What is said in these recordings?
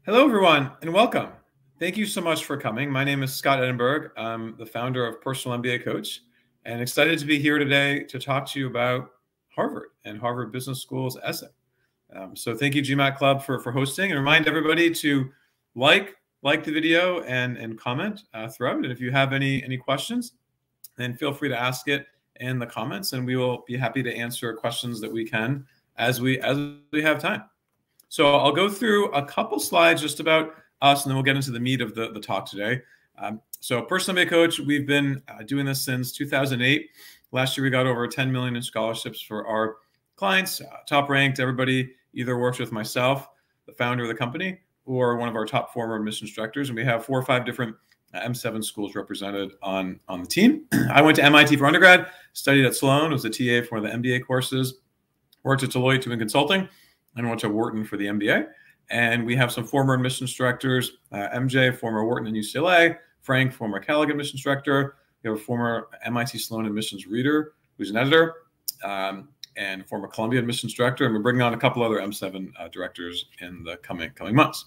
Hello, everyone, and welcome. Thank you so much for coming. My name is Scott Edinburgh. I'm the founder of Personal MBA Coach, and excited to be here today to talk to you about Harvard and Harvard Business School's essay. So thank you, GMAT Club, for hosting, and remind everybody to like the video and comment throughout. And if you have any questions, then feel free to ask it in the comments, and we will be happy to answer questions that we can as we have time. So I'll go through a couple slides just about us, and then we'll get into the meat of the talk today. So Personal MBA Coach, we've been doing this since 2008. Last year, we got over 10 million in scholarships for our clients, top ranked. Everybody either works with myself, the founder of the company, or one of our top former admissions instructors. And we have 4 or 5 different M7 schools represented on the team. I went to MIT for undergrad, studied at Sloan, was a TA for one of the MBA courses, worked at Deloitte doing consulting, and went to Wharton for the MBA. And we have some former admissions directors, MJ, former Wharton and UCLA, Frank, former Kellogg admissions director. We have a former MIT Sloan admissions reader, who's an editor, and former Columbia admissions director. And we're bringing on a couple other M7 directors in the coming months.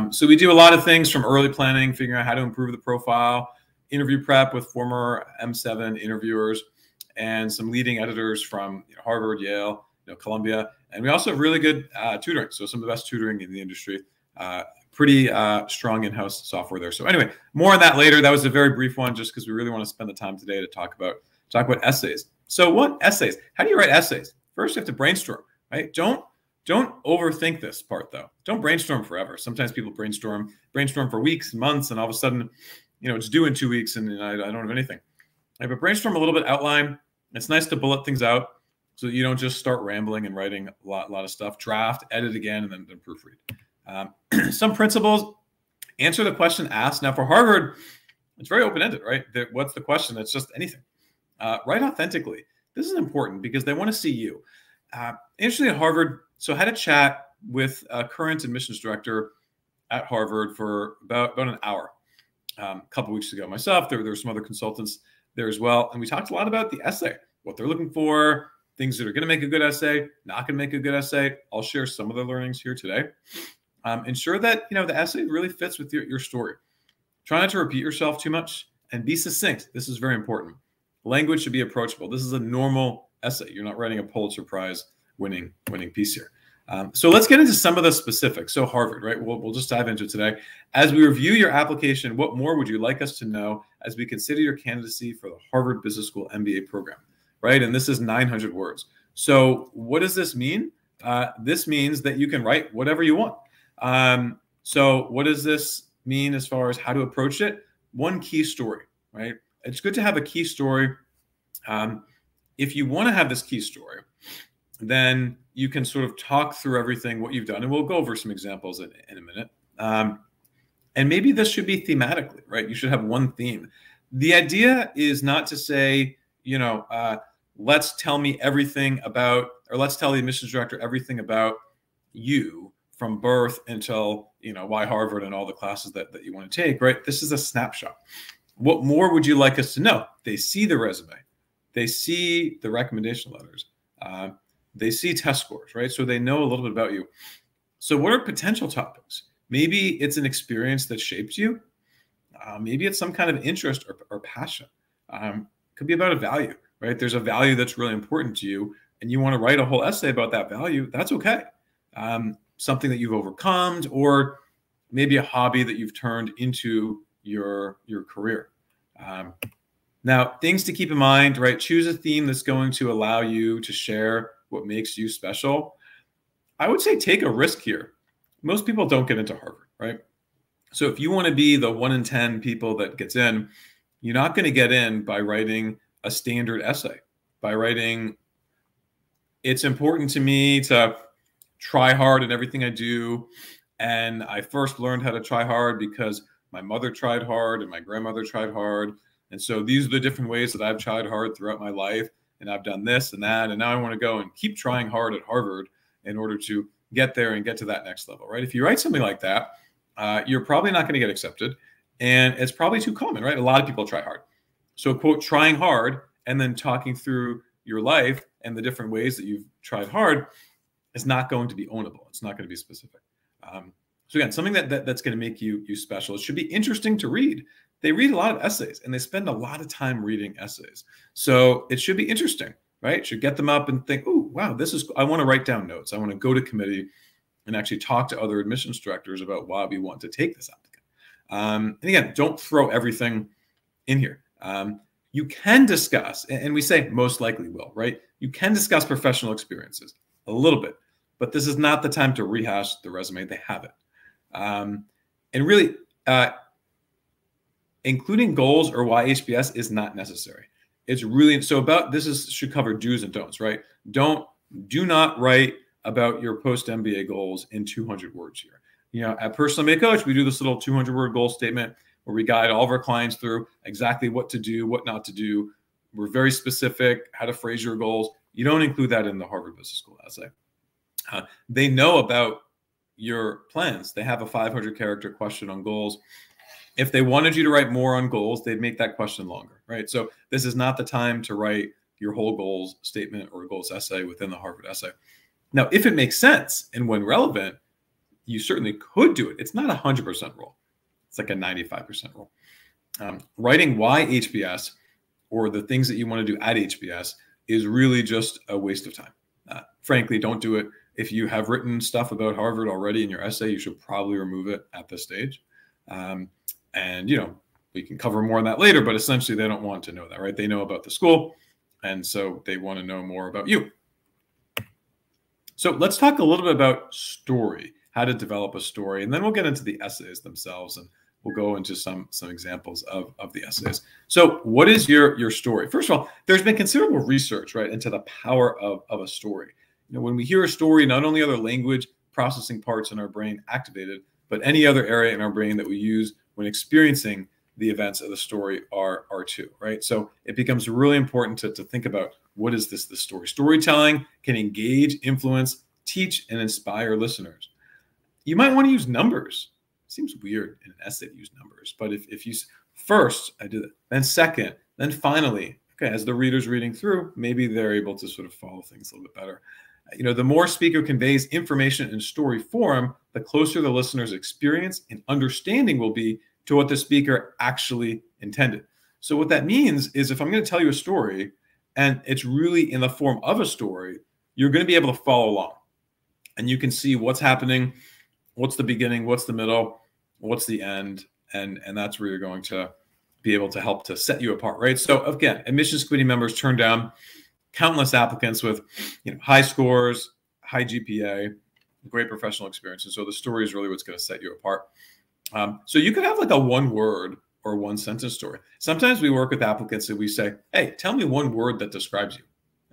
So we do a lot of things from early planning, figuring out how to improve the profile, interview prep with former M7 interviewers, and some leading editors from Harvard, Yale, Columbia. And we also have really good tutoring. So some of the best tutoring in the industry, pretty strong in-house software there. So anyway, more on that later. That was a very brief one just because we really want to spend the time today to talk about essays. So what essays? How do you write essays? First, you have to brainstorm, right? Don't overthink this part though. Don't brainstorm forever. Sometimes people brainstorm for weeks and months, and all of a sudden, it's due in 2 weeks and I don't have anything. Right, but brainstorm a little bit, outline. It's nice to bullet things out, so you don't just start rambling and writing a lot of stuff. Draft, edit again, and then proofread. Some principles: answer the question asked. Now for Harvard, it's very open-ended, right? What's the question? It's just anything. Write authentically. This is important because they want to see you. Interestingly, at Harvard, so I had a chat with a current admissions director at Harvard for about an hour a couple weeks ago. Myself, there were some other consultants there as well, and we talked a lot about the essay, what they're looking for, things that are going to make a good essay, not going to make a good essay. I'll share some of the learnings here today. Ensure that the essay really fits with your story. Try not to repeat yourself too much and be succinct. This is very important. Language should be approachable. This is a normal essay. You're not writing a Pulitzer Prize winning piece here. So let's get into some of the specifics. So Harvard, right? We'll just dive into it today. As we review your application, what more would you like us to know as we consider your candidacy for the Harvard Business School MBA program? Right? And this is 900 words. So what does this mean? This means that you can write whatever you want. So what does this mean as far as how to approach it? One key story, right? It's good to have a key story. If you want to have this key story, then you can sort of talk through everything, what you've done. And we'll go over some examples in a minute. And maybe this should be thematically, right? You should have one theme. The idea is not to say, let's tell me everything about, or let's tell the admissions director everything about you from birth until, why Harvard and all the classes that you want to take, right? This is a snapshot. What more would you like us to know? They see the resume. They see the recommendation letters. They see test scores, right? So they know a little bit about you. So what are potential topics? Maybe it's an experience that shaped you. Maybe it's some kind of interest or passion. Could be about a value, right? There's a value that's really important to you, and you want to write a whole essay about that value. That's okay. Something that you've overcome, or maybe a hobby that you've turned into your career. Now, things to keep in mind, right? Choose a theme that's going to allow you to share what makes you special. I would say take a risk here. Most people don't get into Harvard, right? So if you want to be the 1 in 10 people that gets in, you're not going to get in by writing a standard essay, by writing, it's important to me to try hard in everything I do. And I first learned how to try hard because my mother tried hard and my grandmother tried hard. And so these are the different ways that I've tried hard throughout my life. And I've done this and that. And now I want to go and keep trying hard at Harvard in order to get there and get to that next level, right? If you write something like that, you're probably not going to get accepted. And it's probably too common, right? A lot of people try hard. So quote, trying hard and then talking through your life and the different ways that you've tried hard is not going to be ownable. It's not going to be specific. So again, something that's going to make you special. It should be interesting to read. They read a lot of essays and they spend a lot of time reading essays. So it should be interesting, right? Should get them up and think, oh, wow, I want to write down notes. I want to go to committee and actually talk to other admissions directors about why we want to take this applicant. And again, don't throw everything in here. You can discuss, and we say most likely will, right? You can discuss professional experiences a little bit, but this is not the time to rehash the resume. They have it. And really, including goals or why HBS is not necessary. It's really, so about this should cover do's and don'ts, right? Do not write about your post-MBA goals in 200 words here. You know, at Personal MBA Coach, we do this little 200-word goal statement where we guide all of our clients through exactly what to do, what not to do. We're very specific, how to phrase your goals. You don't include that in the Harvard Business School essay. They know about your plans. They have a 500-character question on goals. If they wanted you to write more on goals, they'd make that question longer, right? So this is not the time to write your whole goals statement or goals essay within the Harvard essay. Now, if it makes sense and when relevant, you certainly could do it. It's not a 100% rule. It's like a 95% rule. Writing why HBS or the things that you want to do at HBS is really just a waste of time. Frankly, don't do it. If you have written stuff about Harvard already in your essay, you should probably remove it at this stage. And, you know, we can cover more on that later, but essentially they don't want to know that, right? They know about the school, and so they want to know more about you. So let's talk a little bit about story, how to develop a story, and then we'll get into the essays themselves, and we'll go into some examples of the essays. So what is your story? First of all, there's been considerable research, right, into the power of a story. You know, when we hear a story, not only are the language processing parts in our brain activated, but any other area in our brain that we use when experiencing the events of the story are too, right? So it becomes really important to think about what is the story. Storytelling can engage, influence, teach, and inspire listeners. You might want to use numbers. It seems weird in an essay to use numbers, but if you first, I did it, then second, then finally, okay, as the reader's reading through, maybe they're able to sort of follow things a little bit better. You know, the more speaker conveys information in story form, the closer the listener's experience and understanding will be to what the speaker actually intended. So what that means is if I'm going to tell you a story and it's really in the form of a story, you're going to be able to follow along and you can see what's happening, what's the beginning, what's the middle, what's the end, and that's where you're going to be able to help to set you apart, right? So again, admissions committee members turn down countless applicants with, you know, high scores, high GPA, great professional experience. And so the story is really what's going to set you apart. So you could have like a one word or one sentence story. Sometimes we work with applicants and we say, hey, tell me one word that describes you.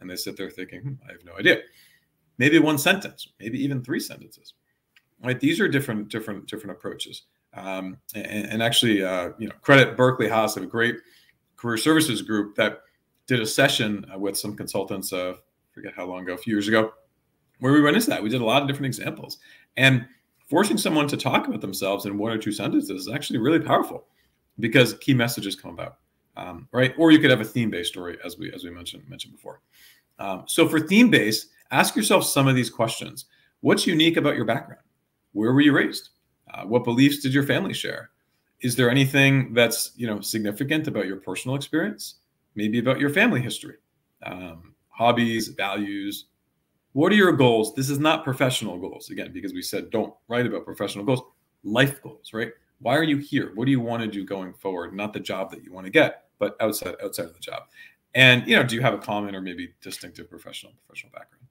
And they sit there thinking, I have no idea. Maybe one sentence, maybe even 3 sentences, right? These are different approaches. And actually, you know, credit Berkeley Haas, a great career services group that did a session with some consultants, forget how long ago, a few years ago, where we went into that. We did a lot of different examples. And forcing someone to talk about themselves in 1 or 2 sentences is actually really powerful because key messages come about, right? Or you could have a theme-based story, as we mentioned before. So for theme-based, ask yourself some of these questions. What's unique about your background? Where were you raised? What beliefs did your family share? Is there anything that's, you know, significant about your personal experience? Maybe about your family history, hobbies, values. What are your goals? This is not professional goals, again, because we said don't write about professional goals, life goals, right? Why are you here? What do you want to do going forward? Not the job that you want to get, but outside of the job. And, you know, do you have a common or maybe distinctive professional background?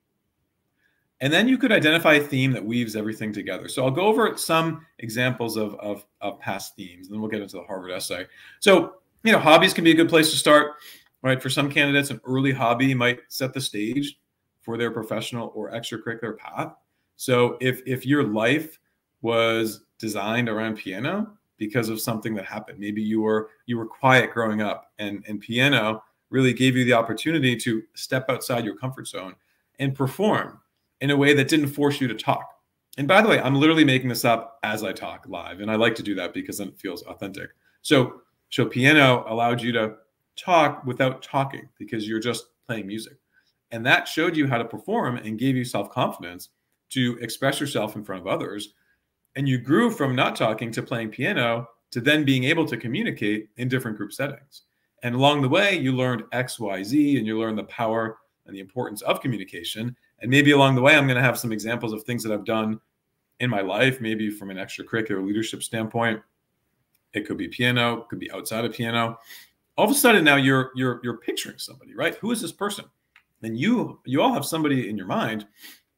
And then you could identify a theme that weaves everything together. So I'll go over some examples of past themes, and then we'll get into the Harvard essay. So, you know, hobbies can be a good place to start, right? For some candidates, an early hobby might set the stage for their professional or extracurricular path. So if your life was designed around piano because of something that happened, maybe you were quiet growing up, and piano really gave you the opportunity to step outside your comfort zone and perform in a way that didn't force you to talk. And by the way, I'm literally making this up as I talk live, and I like to do that because then it feels authentic. So piano allowed you to talk without talking because you're just playing music. And that showed you how to perform and gave you self-confidence to express yourself in front of others And you grew from not talking to playing piano to then being able to communicate in different group settings. And along the way, you learned X, Y, Z, and you learned the power and the importance of communication. And maybe along the way, I'm going to have some examples of things that I've done in my life, maybe from an extracurricular leadership standpoint. It could be piano, it could be outside of piano. All of a sudden now you're picturing somebody, right? Who is this person? And you all have somebody in your mind.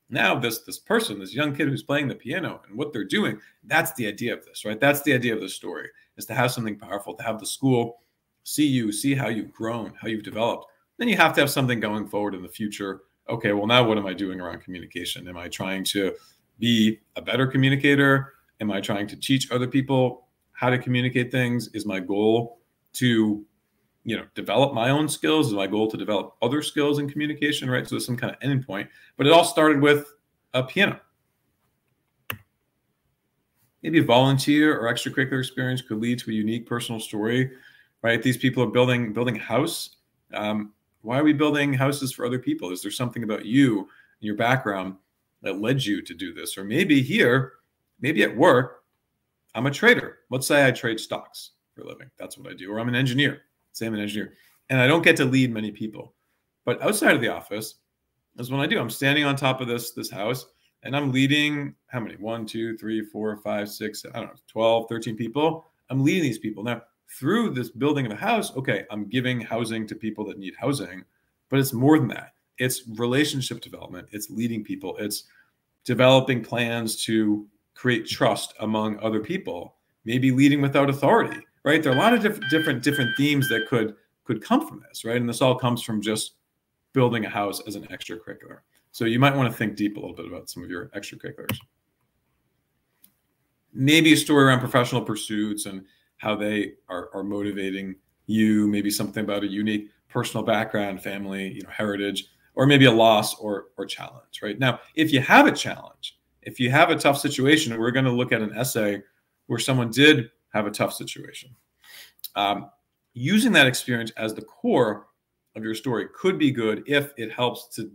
Now this person, this young kid who's playing the piano and what they're doing, that's the idea of this, right? That's the idea of the story, is to have something powerful, to have the school see you, see how you've grown, how you've developed. Then you have to have something going forward in the future. Okay, well, now what am I doing around communication? Am I trying to be a better communicator? Am I trying to teach other people how to communicate things? Is my goal to, develop my own skills? Is my goal to develop other skills in communication, right? So there's some kind of ending point. But it all started with a piano. Maybe a volunteer or extracurricular experience could lead to a unique personal story, right? These people are building a house. Why are we building houses for other people? Is there something about you and your background that led you to do this? Or maybe here, maybe at work, I'm a trader. Let's say I trade stocks for a living. That's what I do. Or I'm an engineer. Say I'm an engineer. And I don't get to lead many people. But outside of the office is what I do. I'm standing on top of this house, and I'm leading how many? 1, 2, 3, 4, 5, 6, I don't know, 12, 13 people. I'm leading these people. Now, through this building of a house, okay, I'm giving housing to people that need housing, but it's more than that. It's relationship development. It's leading people. It's developing plans to create trust among other people, maybe leading without authority, right? There are a lot of different themes that could come from this, right? And this all comes from just building a house as an extracurricular. So you might want to think deep a little bit about some of your extracurriculars. Maybe a story around professional pursuits and how they are motivating you, maybe something about a unique personal background, family, heritage, or maybe a loss or challenge, right? Now, if you have a challenge, if you have a tough situation, we're going to look at an essay where someone did have a tough situation. Using that experience as the core of your story could be good if it helps to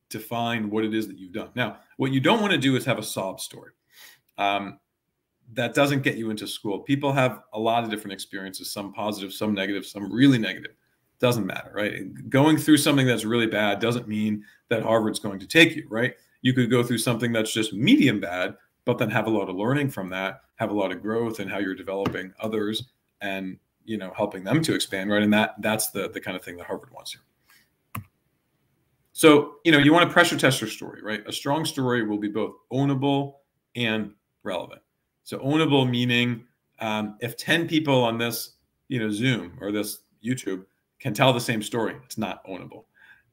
define what it is that you've done. Now, what you don't want to do is have a sob story. That doesn't get you into school. People have a lot of different experiences, some positive, some negative, some really negative. Doesn't matter, right? Going through something that's really bad doesn't mean that Harvard's going to take you, right? You could go through something that's just medium bad, but then have a lot of learning from that, have a lot of growth in how you're developing others and, helping them to expand, right? And that's the kind of thing that Harvard wants here. So, you want to pressure test your story, right? A strong story will be both ownable and relevant. So ownable meaning if 10 people on this, Zoom or this YouTube can tell the same story, it's not ownable.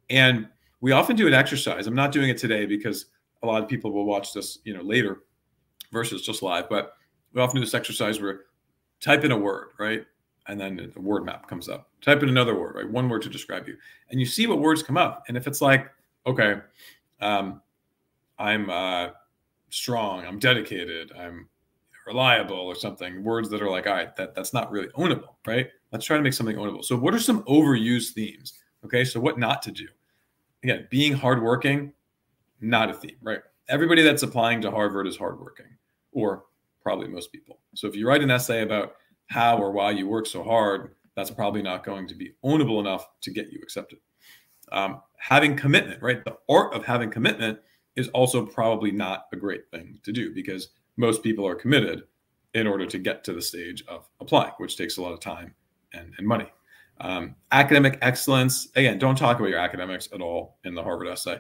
And we often do an exercise. I'm not doing it today because a lot of people will watch this, later versus just live. But we often do this exercise where type in a word, right? And then the word map comes up. Type in another word, right? One word to describe you. And you see what words come up. And if it's like, okay, I'm strong, I'm dedicated, I'm reliable or something, words that are like, all right, that's not really ownable, right? Let's try to make something ownable. So what are some overused themes? Okay, so what not to do? Again, being hardworking, not a theme, right? Everybody that's applying to Harvard is hardworking, or probably most people. So if you write an essay about how or why you work so hard, that's probably not going to be ownable enough to get you accepted. Having commitment, right? The art of having commitment is also probably not a great thing to do because most people are committed in order to get to the stage of applying, which takes a lot of time and money. Academic excellence, again, don't talk about your academics at all in the Harvard essay.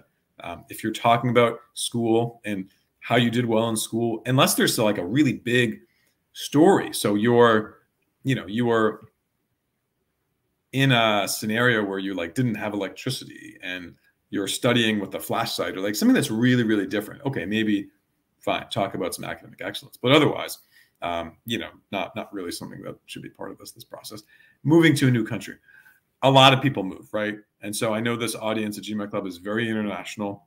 If you're talking about school and how you did well in school, unless there's like a really big story. So you were in a scenario where you didn't have electricity and you're studying with a flashlight or something that's really, really different. Okay, maybe fine, talk about some academic excellence, but otherwise, not really something that should be part of this process. Moving to a new country. A lot of people move, right? And so I know this audience at GMAT Club is very international.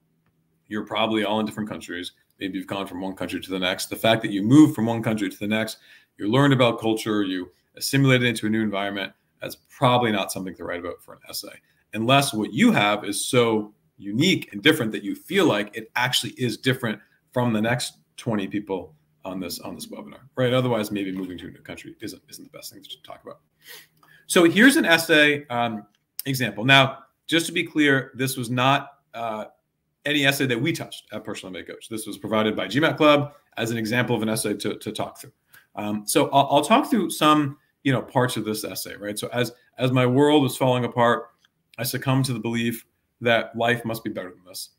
You're probably all in different countries. Maybe you've gone from one country to the next. The fact that you move from one country to the next, you learned about culture, you assimilated into a new environment, that's probably not something to write about for an essay. Unless what you have is so unique and different that you feel like it actually is different from the next 20 people on this webinar, right? Otherwise, maybe moving to a new country isn't the best thing to talk about. So here's an essay example. Now, just to be clear, this was not any essay that we touched at Personal MBA Coach. This was provided by GMAT Club as an example of an essay to talk through. So I'll talk through some parts of this essay, right? So as my world was falling apart, I succumbed to the belief that life must be better than this.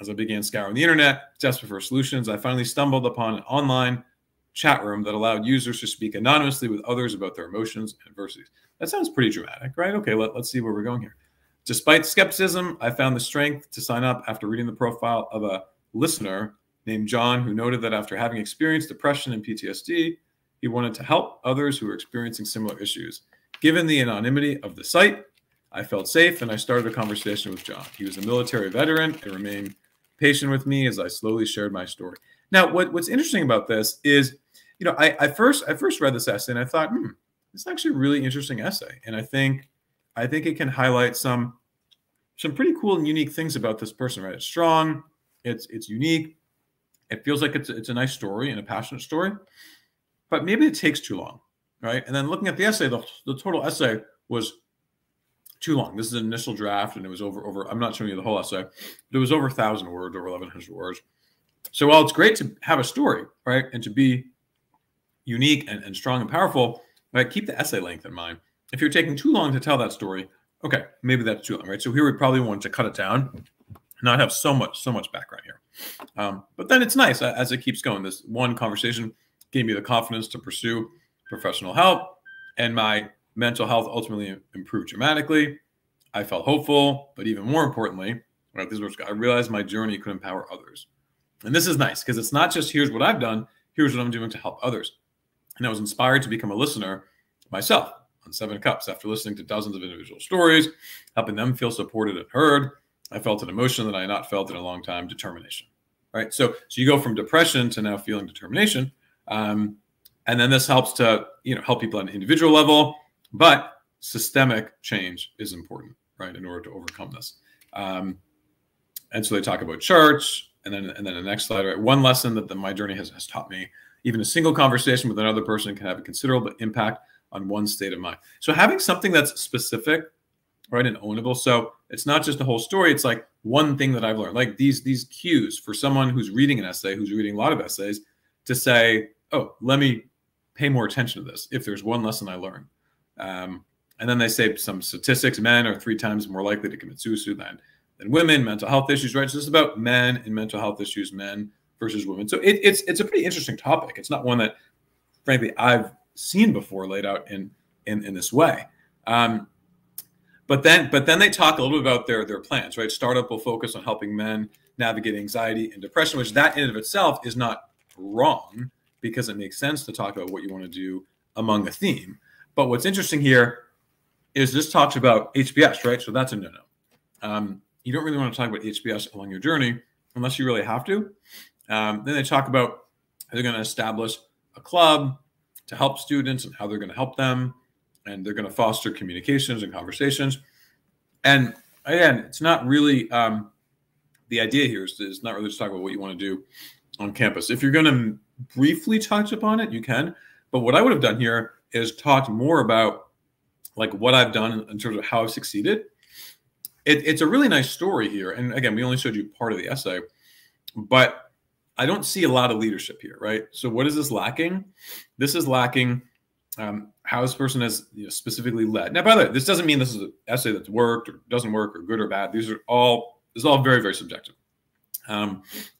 As I began scouring the internet, desperate for solutions, I finally stumbled upon an online chat room that allowed users to speak anonymously with others about their emotions and adversities. That sounds pretty dramatic, right? Okay, let's see where we're going here. Despite skepticism, I found the strength to sign up after reading the profile of a listener named John, who noted that after having experienced depression and PTSD, he wanted to help others who were experiencing similar issues. Given the anonymity of the site, I felt safe and I started a conversation with John. He was a military veteran and remained patient with me as I slowly shared my story. Now, what's interesting about this is, I first read this essay and I thought, this is actually a really interesting essay. And I think it can highlight some pretty cool and unique things about this person, right? It's strong, it's unique. It feels like it's a nice story and a passionate story, but maybe it takes too long, right? And then looking at the essay, the total essay was too long. This is an initial draft, and it was over. I'm not showing you the whole essay, but it was over 1,000 words, over 1,100 words. So while it's great to have a story, right, and to be unique and strong and powerful, right, keep the essay length in mind. If you're taking too long to tell that story, okay, maybe that's too long, right? So here we probably want to cut it down, not have so much background here. But then it's nice as it keeps going. This one conversation gave me the confidence to pursue professional help, and my mental health ultimately improved dramatically. I felt hopeful, but even more importantly, right, I realized my journey could empower others. And this is nice because it's not just here's what I've done, here's what I'm doing to help others. And I was inspired to become a listener myself on 7 Cups after listening to dozens of individual stories, helping them feel supported and heard. I felt an emotion that I had not felt in a long time, determination, right? So you go from depression to now feeling determination. And then this helps to, help people on an individual level, but systemic change is important, right, in order to overcome this. And so they talk about charts, and then the next slide, right? One lesson that my journey has taught me: even a single conversation with another person can have a considerable impact on one's state of mind. So having something that's specific, right, and ownable. So it's not just a whole story. It's like one thing that I've learned, like these cues for someone who's reading an essay, who's reading a lot of essays, to say, oh, let me pay more attention to this if there's one lesson I learned. And then they say some statistics: men are 3 times more likely to commit suicide than women, mental health issues, right? So it's about men and mental health issues, men versus women. So it's a pretty interesting topic. It's not one that, frankly, I've seen before laid out in this way. But then they talk a little bit about their plans, right? Startup will focus on helping men navigate anxiety and depression, which that in and of itself is not wrong, because it makes sense to talk about what you want to do among a theme. But what's interesting here is this talks about HBS, right? So that's a no-no. You don't really want to talk about HBS along your journey unless you really have to. Then they talk about how they're going to establish a club to help students and how they're going to help them. And they're going to foster communications and conversations. And again, it's not really, the idea here is not really to talk about what you want to do on campus. If you're going to briefly touch upon it, you can. But what I would have done here is talked more about like what I've done in terms of how I've succeeded. It's a really nice story here. And again, we only showed you part of the essay, but I don't see a lot of leadership here, right? So what is this lacking? This is lacking how this person has specifically led. Now, by the way, this doesn't mean this is an essay that's worked or doesn't work or good or bad. This is all very, very subjective.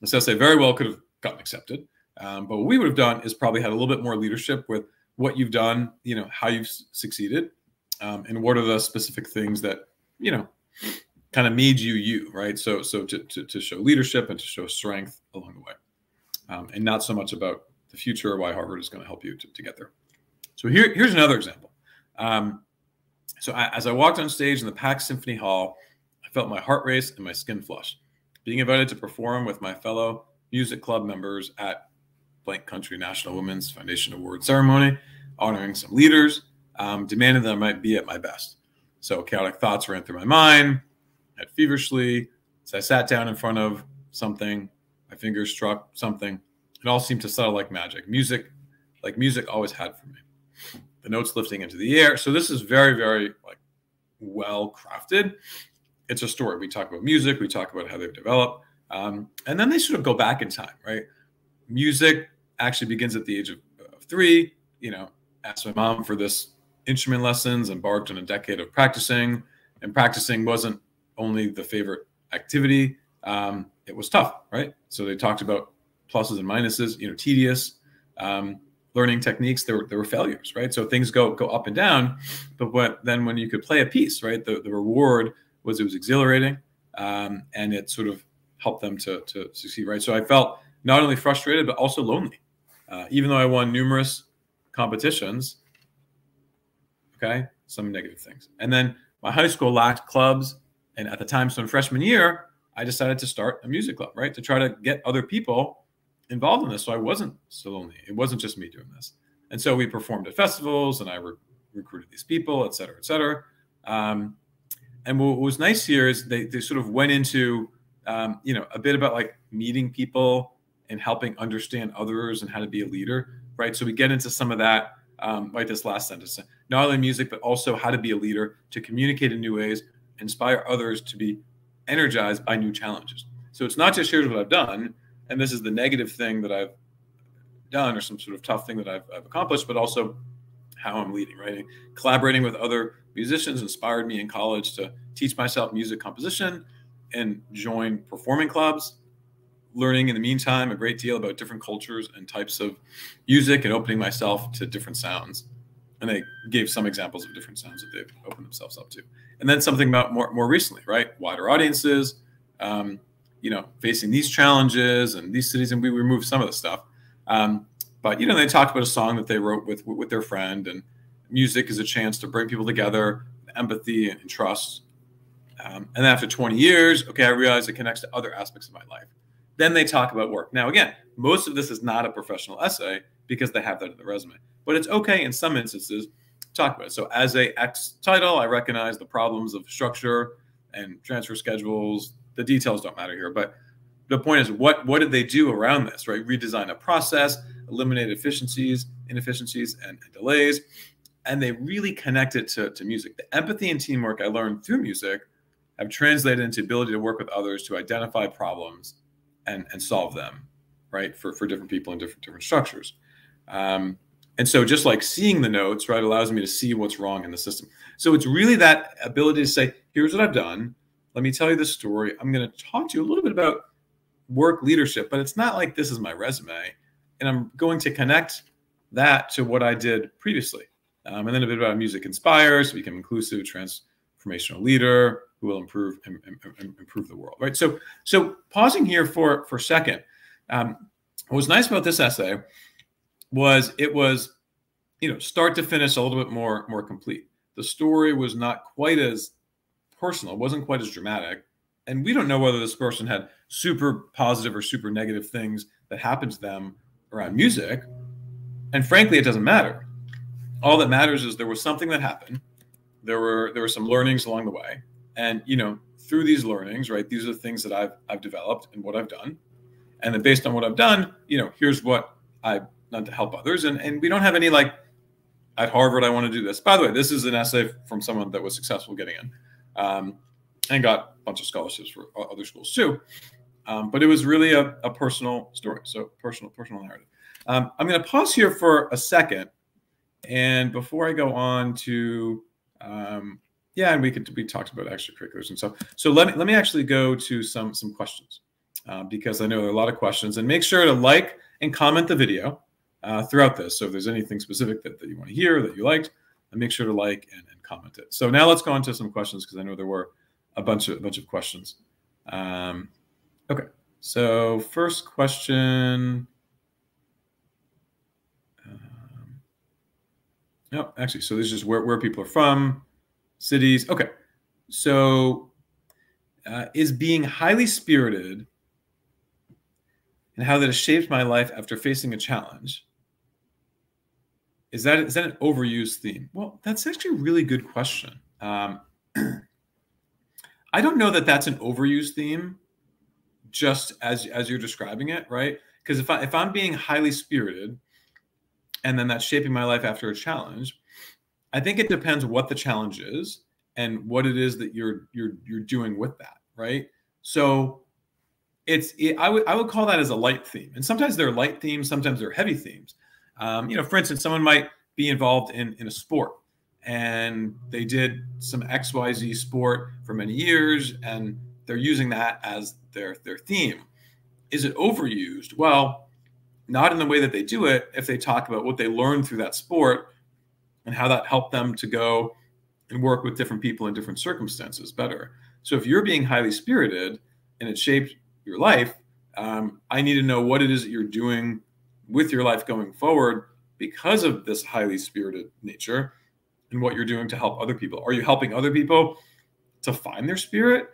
This essay very well could have gotten accepted. But what we would have done is probably had a little bit more leadership with what you've done, how you've succeeded, and what are the specific things that, kind of made you, right? So to show leadership and to show strength along the way, and not so much about the future or why Harvard is going to help you to get there. So here's another example. As I walked on stage in the packed Symphony Hall, I felt my heart race and my skin flush. Being invited to perform with my fellow music club members at Blank Country National Women's Foundation Award ceremony, honoring some leaders, demanded that I might be at my best. So chaotic thoughts ran through my mind, had feverishly. As I sat down in front of something, my fingers struck something, it all seemed to settle like magic. Music always had for me. The notes lifting into the air. So this is very, very like well crafted. It's a story. We talk about music. We talk about how they've developed. And then they sort of go back in time, right? Music actually begins at the age of 3. Asked my mom for this instrument lessons, embarked on a decade of practicing. And practicing wasn't only the favorite activity. It was tough, right? So they talked about pluses and minuses, tedious. Learning techniques, there were failures, right? So things go up and down, but when you could play a piece, right, the reward was it was exhilarating, and it sort of helped them to succeed, right? So I felt not only frustrated but also lonely, even though I won numerous competitions. Okay, some negative things, and then my high school lacked clubs, and at the time, so in freshman year, I decided to start a music club, right, to try to get other people involved in this, so I wasn't so lonely. It wasn't just me doing this. And so we performed at festivals, and I recruited these people, et cetera, et cetera. And what was nice here is they sort of went into a bit about like meeting people and helping understand others and how to be a leader, right? So we get into some of that, like this last sentence, not only music but also how to be a leader, to communicate in new ways, inspire others to be energized by new challenges. So it's not just here's what I've done, and this is the negative thing that I've done or some sort of tough thing that I've accomplished, but also how I'm leading, right? And collaborating with other musicians inspired me in college to teach myself music composition and join performing clubs, learning in the meantime a great deal about different cultures and types of music and opening myself to different sounds. And they gave some examples of different sounds that they've opened themselves up to. And then something about more recently, right? Wider audiences, facing these challenges and these cities, and we removed some of the stuff. But they talked about a song that they wrote with their friend, and music is a chance to bring people together, empathy and trust. And then after 20 years, okay, I realized it connects to other aspects of my life. Then they talk about work. Now, again, most of this is not a professional essay because they have that in the resume, but it's okay in some instances to talk about it. So as a X title, I recognize the problems of structure and transfer schedules. The details don't matter here, but the point is, what did they do around this, right? Redesign a process, eliminate inefficiencies, and delays, and they really connect it to music. The empathy and teamwork I learned through music have translated into ability to work with others to identify problems and solve them, right? For different people in different structures. And so just like seeing the notes, right, allows me to see what's wrong in the system. So it's really that ability to say, here's what I've done. Let me tell you the story. I'm going to talk to you a little bit about work leadership, but it's not like this is my resume. And I'm going to connect that to what I did previously. And then a bit about music inspires, become inclusive, transformational leader who will improve the world, right? So pausing here for a second. What was nice about this essay was it was, start to finish a little bit more complete. The story was not quite as personal. It wasn't quite as dramatic. And we don't know whether this person had super positive or super negative things that happened to them around music. And frankly, it doesn't matter. All that matters is there was something that happened. There were some learnings along the way. And, through these learnings, right, these are the things that I've developed and what I've done. And then based on what I've done, here's what I've done to help others. And we don't have any like, at Harvard, I want to do this. By the way, this is an essay from someone that was successful getting in. And got a bunch of scholarships for other schools too. But it was really a personal story, so personal narrative. I'm going to pause here for a second, and before I go on to, and we talked about extracurriculars and stuff. So let me actually go to some questions because I know there are a lot of questions. And make sure to like and comment the video throughout this. So if there's anything specific that you want to hear that you liked, make sure to like and comment it. So now let's go on to some questions because I know there were a bunch of questions. Okay, so first question. No, actually, so this is just where people are from, cities. Okay, so is being highly spirited and how that has shaped my life after facing a challenge. Is that an overused theme? Well, that's actually a really good question. I don't know that that's an overused theme, just as you're describing it, right? Because if I'm being highly spirited, and then that's shaping my life after a challenge, I think it depends what the challenge is and what it is that you're doing with that, right? So I would call that as a light theme, and sometimes they're light themes, sometimes they're heavy themes. For instance, someone might be involved in a sport, and they did some XYZ sport for many years, and they're using that as their theme. Is it overused? Well, not in the way that they do it if they talk about what they learned through that sport and how that helped them to go and work with different people in different circumstances better. So if you're being highly spirited and it shaped your life, I need to know what it is that you're doing with your life going forward because of this highly spirited nature and what you're doing to help other people. Are you helping other people to find their spirit?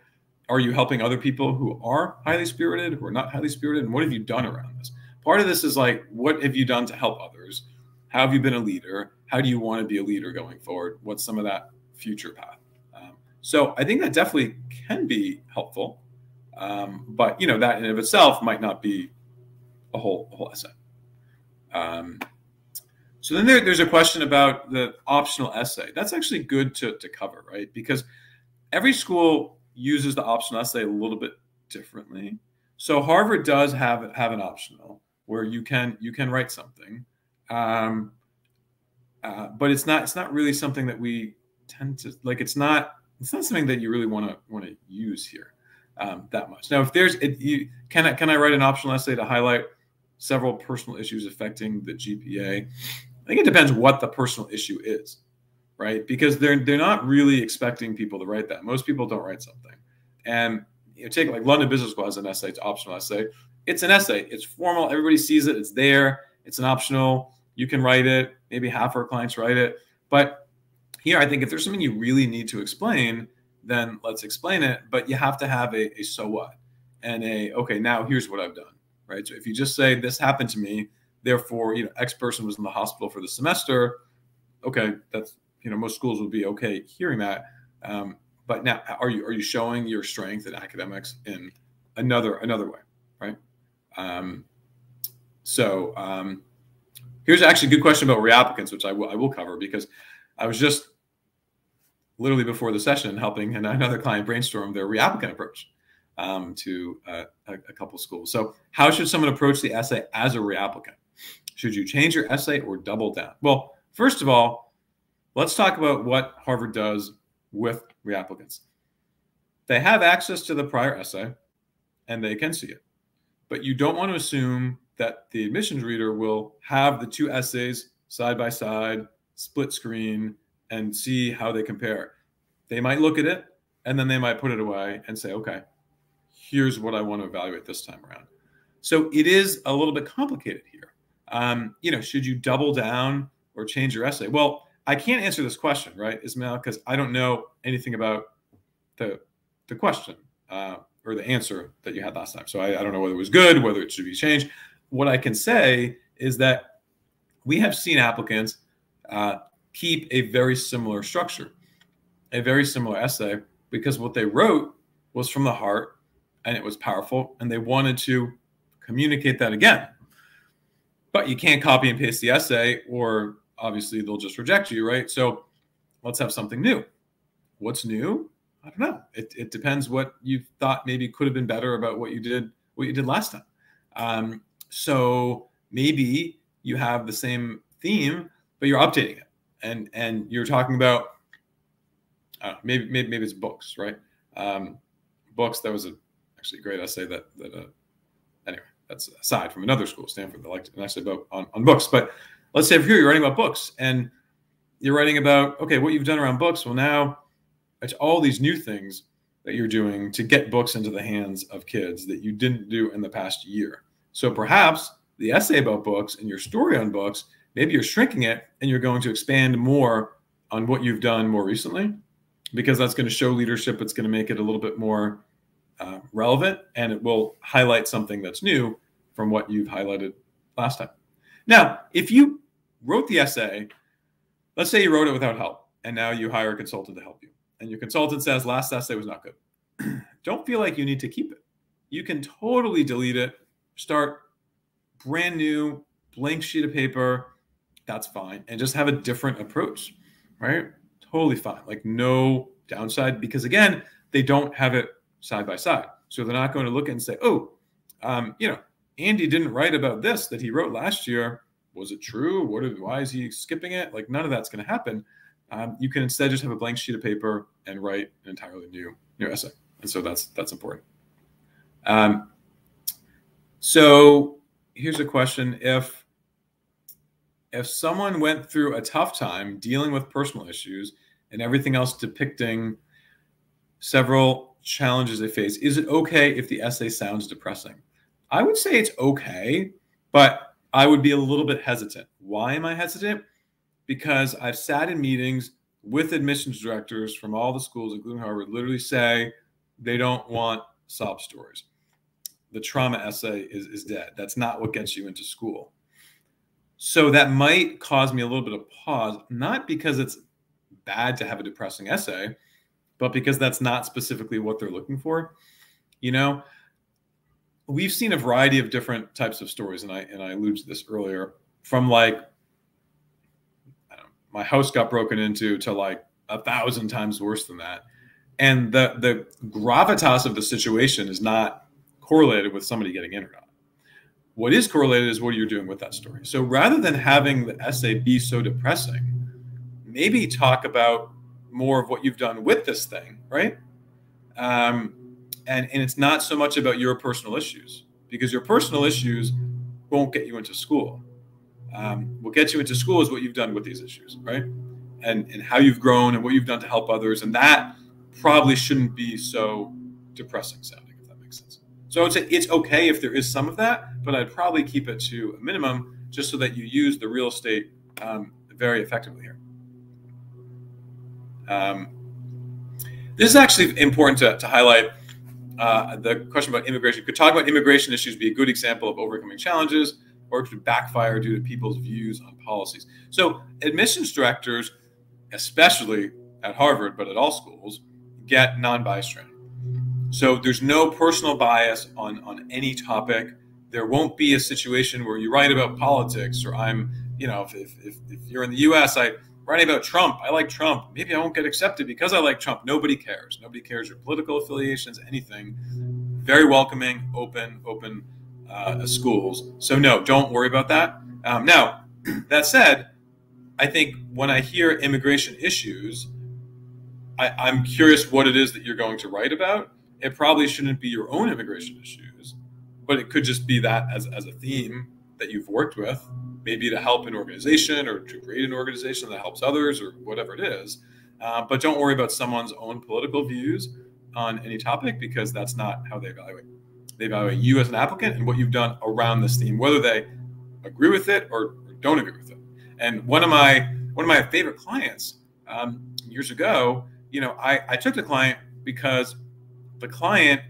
Are you helping other people who are highly spirited, who are not highly spirited? And what have you done around this? Part of this is like, what have you done to help others? How have you been a leader? How do you want to be a leader going forward? What's some of that future path? So I think that definitely can be helpful. But that in and of itself might not be a whole essay. So then there's a question about the optional essay. That's actually good to cover, right? Because every school uses the optional essay a little bit differently. So Harvard does have an optional where you can write something, but it's not really something that we tend to like. It's not something that you really want to use here that much. Now, if can I write an optional essay to highlight several personal issues affecting the GPA? I think it depends what the personal issue is, right? Because they're not really expecting people to write that. Most people don't write something, and take like London Business School has an essay. It's an optional essay. It's an essay. It's formal. Everybody sees it. It's there. It's an optional. You can write it. Maybe half our clients write it. But here, I think if there's something you really need to explain, then let's explain it. But you have to have a so what and okay, now here's what I've done, right? So if you just say this happened to me, therefore, X person was in the hospital for the semester. Okay, that's most schools would be okay hearing that. But now, are you showing your strength in academics in another way, right? Here's actually a good question about reapplicants, which I will cover, because I was just literally before the session helping another client brainstorm their reapplicant approach to a couple schools. So how should someone approach the essay as a reapplicant? Should you change your essay or double down? Well, first of all, let's talk about what Harvard does with reapplicants. They have access to the prior essay and they can see it, but you don't want to assume that the admissions reader will have the two essays side by side, split screen, and see how they compare. They might look at it and then they might put it away and say, okay, here's what I want to evaluate this time around. So it is a little bit complicated here. Should you double down or change your essay? Well, I can't answer this question, right, Ismail, because I don't know anything about the question or the answer that you had last time. So I don't know whether it was good, whether it should be changed. What I can say is that we have seen applicants keep a very similar structure, a very similar essay, because what they wrote was from the heart and it was powerful and they wanted to communicate that again. But you can't copy and paste the essay or obviously they'll just reject you, right? So let's have something new. What's new? I don't know. It depends what you thought maybe could have been better about what you did last time. So maybe you have the same theme, but you're updating it, and you're talking about maybe it's books, right? Books. That was actually a great essay that anyway. That's aside from another school, Stanford, that liked an essay about on books. But let's say if you're writing about books and you're writing about, okay, what you've done around books. Well, now it's all these new things that you're doing to get books into the hands of kids that you didn't do in the past year. So perhaps the essay about books and your story on books, maybe you're shrinking it and you're going to expand more on what you've done more recently, because that's going to show leadership. It's going to make it a little bit more relevant, and it will highlight something that's new from what you've highlighted last time. Now, if you wrote the essay, let's say you wrote it without help, and now you hire a consultant to help you, and your consultant says last essay was not good. Don't feel like you need to keep it. you can totally delete it, start brand new, blank sheet of paper. That's fine. And just have a different approach, right? Totally fine. Like no downside, because again, they don't have it side by side. So they're not going to look and say, oh, Andy didn't write about this that he wrote last year. Was it true? Why is he skipping it? Like none of that's going to happen. You can instead just have a blank sheet of paper and write an entirely new essay. And so that's important. So here's a question. If someone went through a tough time dealing with personal issues and everything else depicting several challenges they face, is it okay if the essay sounds depressing? I would say it's okay, but I would be a little bit hesitant. Why am I hesitant? Because I've sat in meetings with admissions directors from all the schools, including Harvard, literally say they don't want sob stories. The trauma essay is dead. That's not what gets you into school. So that might cause me a little bit of pause, not because it's bad to have a depressing essay, but because that's not specifically what they're looking for. We've seen a variety of different types of stories, and I alluded to this earlier, from like, my house got broken into to like 1,000 times worse than that. And the gravitas of the situation is not correlated with somebody getting in or not. What is correlated is what you're doing with that story. So rather than having the essay be so depressing, maybe talk about more of what you've done with this thing, right? And it's not so much about your personal issues, because your personal issues won't get you into school. What gets you into school is what you've done with these issues, right? And how you've grown and what you've done to help others. And that probably shouldn't be so depressing sounding, if that makes sense. So I would say it's okay if there is some of that, but I'd probably keep it to a minimum just so that you use the real estate very effectively here. This is actually important to highlight. The question about immigration. Could talk about immigration issues be a good example of overcoming challenges, or could backfire due to people's views on policies? So admissions directors, especially at Harvard, but at all schools, get non-bias training. So there's no personal bias on any topic. There won't be a situation where you write about politics, or if you're in the US, I writing about Trump. I like Trump. Maybe I won't get accepted because I like Trump. Nobody cares. Nobody cares your political affiliations, anything. Very welcoming, open schools. So no, don't worry about that. Now, that said, I think when I hear immigration issues, I'm curious what it is that you're going to write about. It probably shouldn't be your own immigration issues, but it could just be that as a theme that you've worked with, maybe to help an organization or to create an organization that helps others or whatever it is. But don't worry about someone's own political views on any topic, because that's not how they evaluate. They evaluate you as an applicant and what you've done around this theme, whether they agree with it or don't agree with it. And one of my favorite clients years ago, I took the client because the client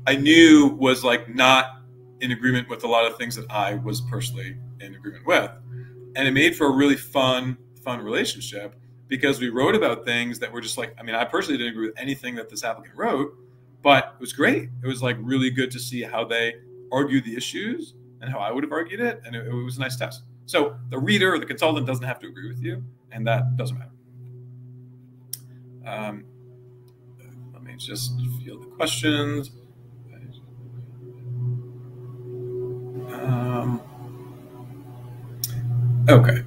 I knew was like not in agreement with a lot of things that I was personally in agreement with. And it made for a really fun relationship, because we wrote about things that were just like, I personally didn't agree with anything that this applicant wrote, but it was great. It was like really good to see how they argued the issues and how I would have argued it. And it was a nice test. So the reader or the consultant doesn't have to agree with you, and that doesn't matter. Let me just field the questions. Okay.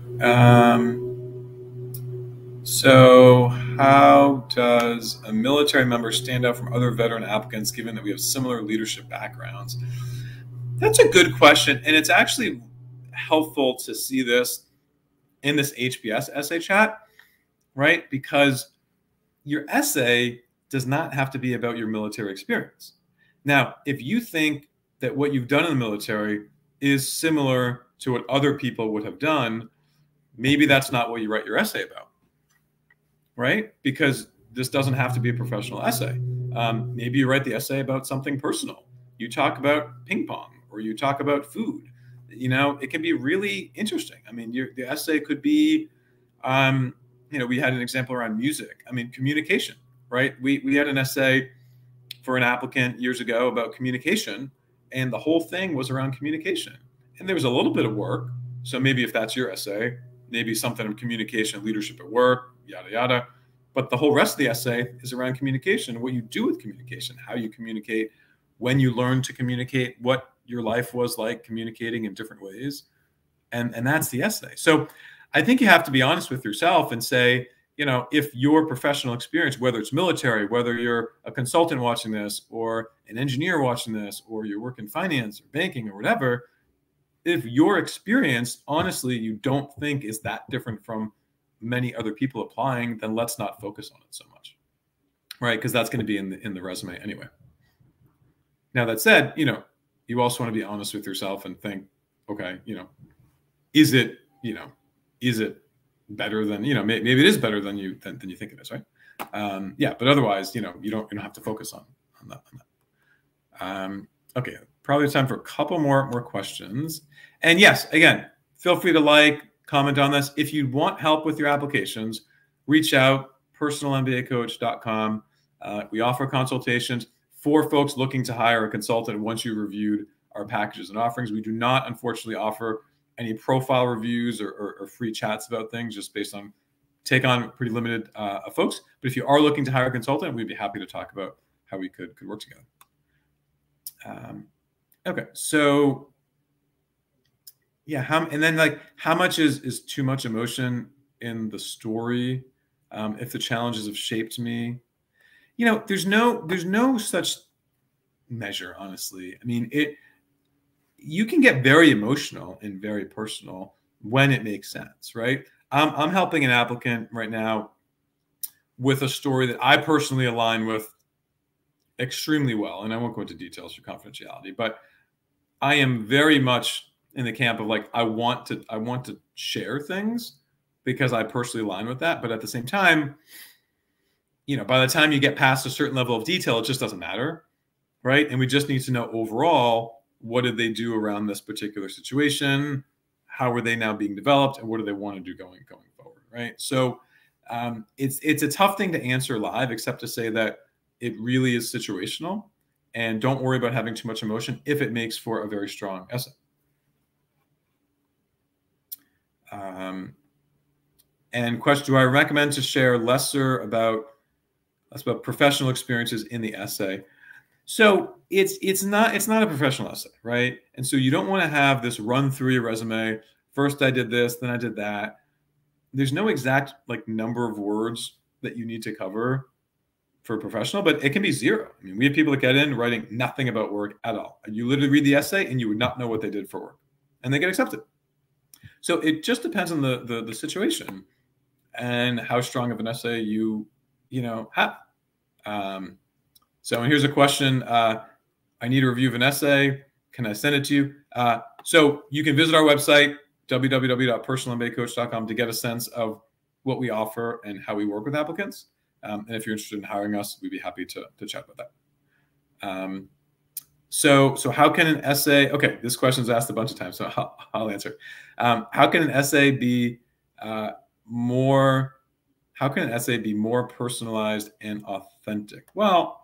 So how does a military member stand out from other veteran applicants, given that we have similar leadership backgrounds? That's a good question. And it's actually helpful to see this in this HBS essay chat, right? Because your essay does not have to be about your military experience. Now, if you think that what you've done in the military is similar to what other people would have done, maybe that's not what you write your essay about, right? Because this doesn't have to be a professional essay. Maybe you write the essay about something personal. You talk about ping pong, or you talk about food. It can be really interesting. The essay could be, we had an example around music. Communication, right? We had an essay for an applicant years ago about communication, and the whole thing was around communication. And there was a little bit of work. So maybe if that's your essay, maybe something of communication, leadership at work, yada, yada. But the whole rest of the essay is around communication, what you do with communication, how you communicate, when you learn to communicate, what your life was like communicating in different ways. And that's the essay. So I think you have to be honest with yourself and say, you know, if your professional experience, whether it's military, whether you're a consultant watching this or an engineer watching this, or you work in finance or banking or whatever, if your experience, honestly, you don't think is that different from many other people applying, then let's not focus on it so much, right? Because that's going to be in the resume anyway. Now, that said, you know, you also want to be honest with yourself and think, okay, you know, is it better than, you know, maybe it is better than you think it is, right? Yeah, but otherwise, you know, you don't have to focus on that. Okay, probably time for a couple more questions. And yes, again, feel free to comment on this. If you want help with your applications, reach out, personalmbacoach.com. We offer consultations for folks looking to hire a consultant once you've reviewed our packages and offerings. We do not, unfortunately, offer any profile reviews or free chats about things, just based on take on pretty limited folks. But if you are looking to hire a consultant, we'd be happy to talk about how we could work together. Okay, so yeah, and then how much is too much emotion in the story? If the challenges have shaped me, you know, there's no such measure, honestly. I mean, you can get very emotional and very personal when it makes sense, right? I'm helping an applicant right now with a story that I personally align with extremely well. And I won't go into details for confidentiality, but I am very much in the camp of I want to share things because I personally align with that. But at the same time, you know, by the time you get past a certain level of detail, it just doesn't matter, right? And we just need to know overall, what did they do around this particular situation? How are they now being developed, and what do they want to do going forward, right? So it's a tough thing to answer live, except to say that it really is situational, and don't worry about having too much emotion if it makes for a very strong essay. And question: do I recommend to share less about professional experiences in the essay? So it's not a professional essay, right? And so you don't want to have this run through your resume. First I did this, then I did that. There's no exact number of words that you need to cover for a professional, but it can be 0. I mean, we have people that get in writing nothing about work at all. You literally read the essay and you would not know what they did for work, and they get accepted. So it just depends on the situation and how strong of an essay you have. So here's a question. I need a review of an essay. Can I send it to you? So you can visit our website, www.personalmbacoach.com, to get a sense of what we offer and how we work with applicants. And if you're interested in hiring us, we'd be happy to chat about that. So how can an essay, okay, this question is asked a bunch of times, so I'll answer. How can an essay be more personalized and authentic? Well,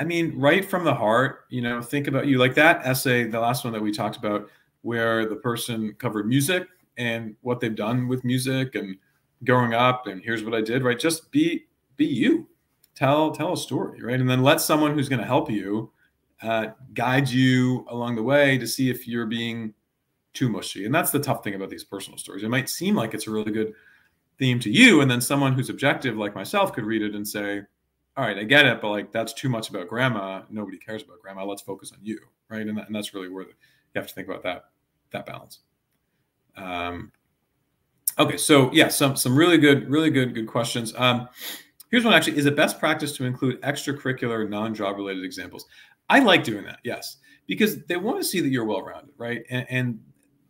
I mean, right from the heart, you know, think about you, like that essay, the last one that we talked about, where the person covered music and what they've done with music and growing up, and here's what I did, right? Just be you, tell a story, right? And then let someone who's going to help you guide you along the way to see if you're being too mushy. And that's the tough thing about these personal stories. It might seem like it's a really good theme to you, and then someone who's objective like myself could read it and say, all right, I get it, but that's too much about grandma. Nobody cares about grandma. Let's focus on you, right? And that's really where you have to think about that balance. Okay, so yeah, some really good questions. Here's one actually: is it best practice to include extracurricular, non-job related examples? I like doing that, yes, because they want to see that you're well-rounded, right? And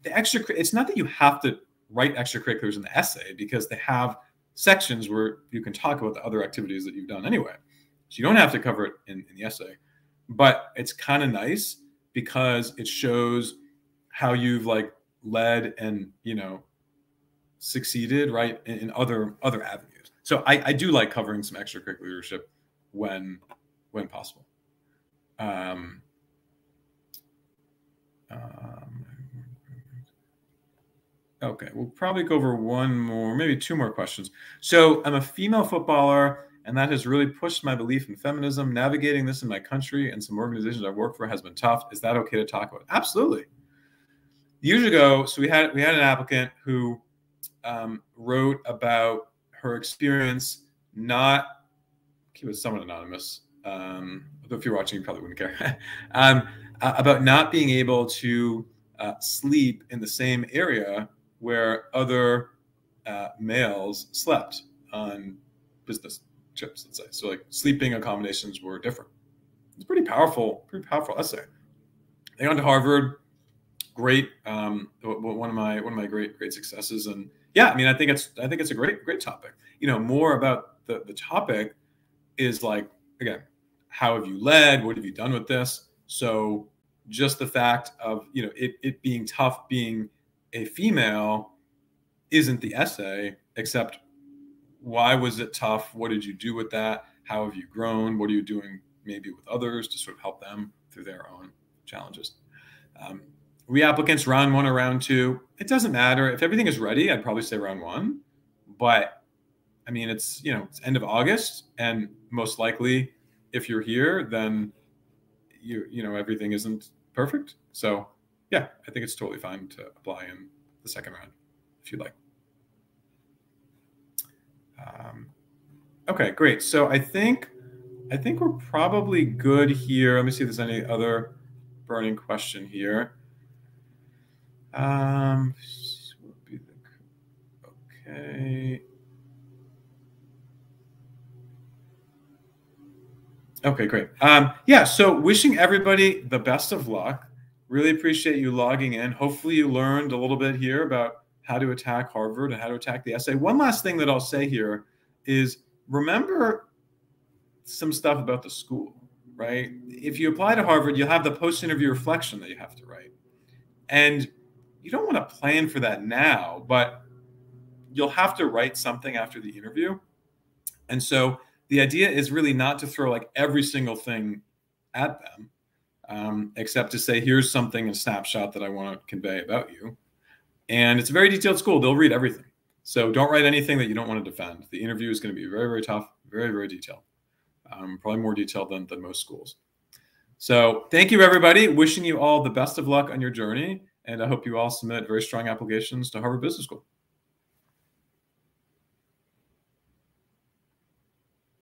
the it's not that you have to write extracurriculars in the essay, because they have sections where you can talk about the other activities that you've done anyway. So you don't have to cover it in the essay, but it's kind of nice because it shows how you've led and, succeeded, right, in other avenues. So I do like covering some extracurricularship when when possible. Okay, we'll probably go over one more, maybe two more questions. So I'm a female footballer, and that has really pushed my belief in feminism. Navigating this in my country and some organizations I've worked for has been tough. Is that okay to talk about? Absolutely. Years ago, so we had an applicant who wrote about her experience, not, keep it somewhat anonymous. If you're watching, you probably wouldn't care. About not being able to sleep in the same area where other males slept on business trips, let's say. So like sleeping accommodations were different. It's pretty powerful essay. I got to Harvard. Great, one of my great successes, and yeah, I mean, I think it's a great topic. You know, more about the topic is like, again, how have you led? What have you done with this? So just the fact of, you know, it being tough being a female isn't the essay, except why was it tough? What did you do with that? How have you grown? What are you doing maybe with others to sort of help them through their own challenges? Reapplicants, round 1 or round 2, it doesn't matter. If everything is ready, I'd probably say round 1. But I mean, it's, you know, it's end of August, and most likely if you're here, then you know, everything isn't perfect. So yeah, I think it's totally fine to apply in the second round if you'd like. Okay, great. So I think we're probably good here. Let me see if there's any other burning question here. Okay. Okay, great. Yeah, so wishing everybody the best of luck. Really appreciate you logging in. Hopefully you learned a little bit here about how to attack Harvard and how to attack the essay. One last thing that I'll say here is remember some stuff about the school, right? If you apply to Harvard, you'll have the post-interview reflection that you have to write. And you don't want to plan for that now, but you'll have to write something after the interview. And so the idea is really not to throw like every single thing at them, except to say, here's something, a snapshot that I want to convey about you. And it's a very detailed school. They'll read everything. So don't write anything that you don't want to defend. The interview is going to be very, very tough, very, very detailed, probably more detailed than most schools. So thank you, everybody. Wishing you all the best of luck on your journey. And I hope you all submit very strong applications to Harvard Business School.